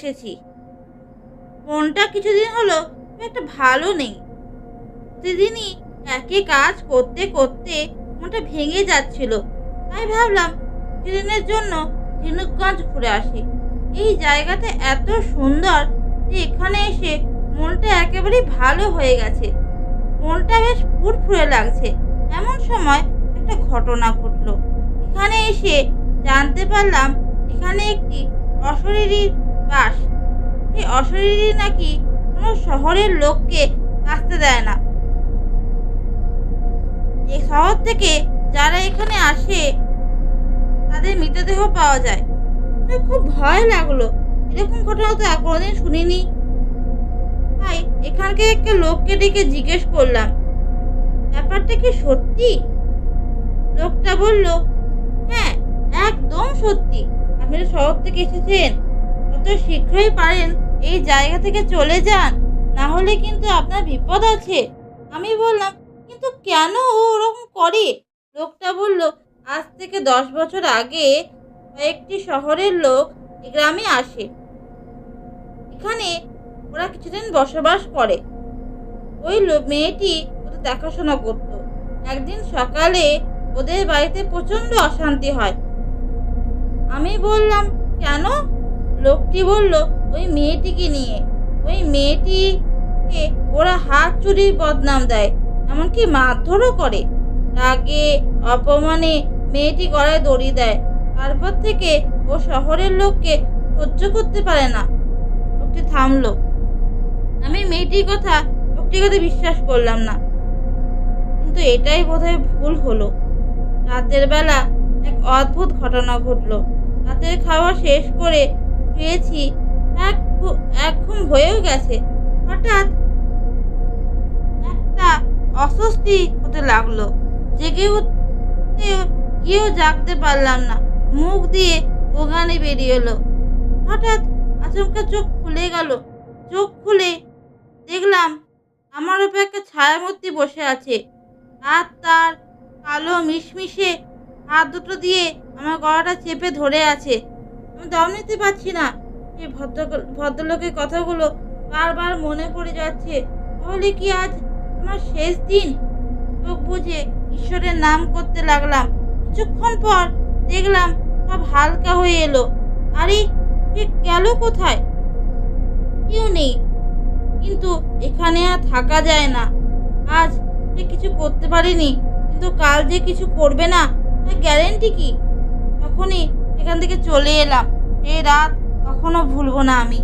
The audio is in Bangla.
এসেছি। মনটা কিছুদিন হলো খুব একটা ভালো নেই। প্রতিদিনই একই কাজ করতে করতে মনটা ভেঙে যাচ্ছিল। তাই ভাবলাম কিছুদিনের জন্য ঝিনুকগঞ্জ ঘুরে আসি। এই জায়গাটা এত সুন্দর যে এখানে এসে মনটা একেবারেই ভালো হয়ে গেছে। মনটা বেশ ফুরফুরে লাগছে। এমন সময় একটা ঘটনা ঘটলো। এখানে এসে জানতে পারলাম এখানে একটি অশরীরীর বাস। এই অশরীরী নাকি কোনো শহরের লোককে বাঁচতে দেয় না। এই শহর থেকে যারা এখানে আসে তাদের মৃতদেহ পাওয়া যায়। আমার খুব ভয় লাগলো। এরকম ঘটনা তো কোনোদিন শুনিনি। তাই এখানকার একটা লোককে ডেকে জিজ্ঞেস করলাম, ব্যাপারটা কি সত্যি? লোকটা বলল, হ্যাঁ, একদম সত্যি। আপনি তো শহর থেকে এসেছেন, যত শীঘ্রই পারেন এই জায়গা থেকে চলে যান, না হলে কিন্তু আপনার বিপদ আছে। আমি বললাম, কিন্তু কেন ও ওরকম করে? লোকটা বলল, আজ থেকে 10 বছর আগে কয়েকটি শহরের লোক এই গ্রামে আসে। এখানে ওরা কিছুদিন বসবাস করে। ওই মেয়েটি ওদের দেখাশোনা করত। একদিন সকালে ওদের বাড়িতে প্রচণ্ড অশান্তি হয়। আমি বললাম, কেন? লোকটি বলল, ওই মেয়েটিকে নিয়ে। ওই মেয়েটিকে ওরা হাত চুরির বদনাম দেয়, এমনকি মারধরও করে। রাগে অপমানে মেয়েটি গলায় দড়ি দেয়। তারপর থেকে ও শহরের লোককে সহ্য করতে পারে না। লোকটি থামলো। আমি মেয়েটির কথা লোকটির বিশ্বাস করলাম না। কিন্তু এটাই বোধহয় ভুল হলো। রাতের বেলা এক অদ্ভুত ঘটনা ঘটলো। রাতের খাওয়া শেষ করে শুয়েছি, এক ঘুম হয়েও গেছে। হঠাৎ একটা অস্বস্তি হতে লাগলো। জেগে উঠতে গিয়েও জাগতে পারলাম না। মুখ দিয়ে গোঙানি বেরিয়ে এলো। হঠাৎ আচমকা চোখ খুলে গেল। চোখ খুলে দেখলাম আমার উপর একটা ছায়ামূর্তি বসে আছে। আর তার কালো মিশমিশে হাত দুটো দিয়ে আমার গলাটা চেপে ধরে আছে। আমি দম নিতে পারছি না। এই ভদ্রলোকের কথাগুলো বারবার মনে পড়ে যাচ্ছে। তাহলে কি আজ আমার শেষ দিন? চোখ বুজে ঈশ্বরের নাম করতে লাগলাম। কিছুক্ষণ পর দেখলাম সব হালকা হয়ে এলো। আরে, সে গেল কোথায়? কেউ নেই। কিন্তু এখানে আর থাকা যায় না। আজ সে কিছু করতে পারিনি, কিন্তু কাল যে কিছু করবে না তার গ্যারেন্টি কি? তখনই এখান থেকে চলে এলাম। এই রাত কখনো ভুলবো না আমি।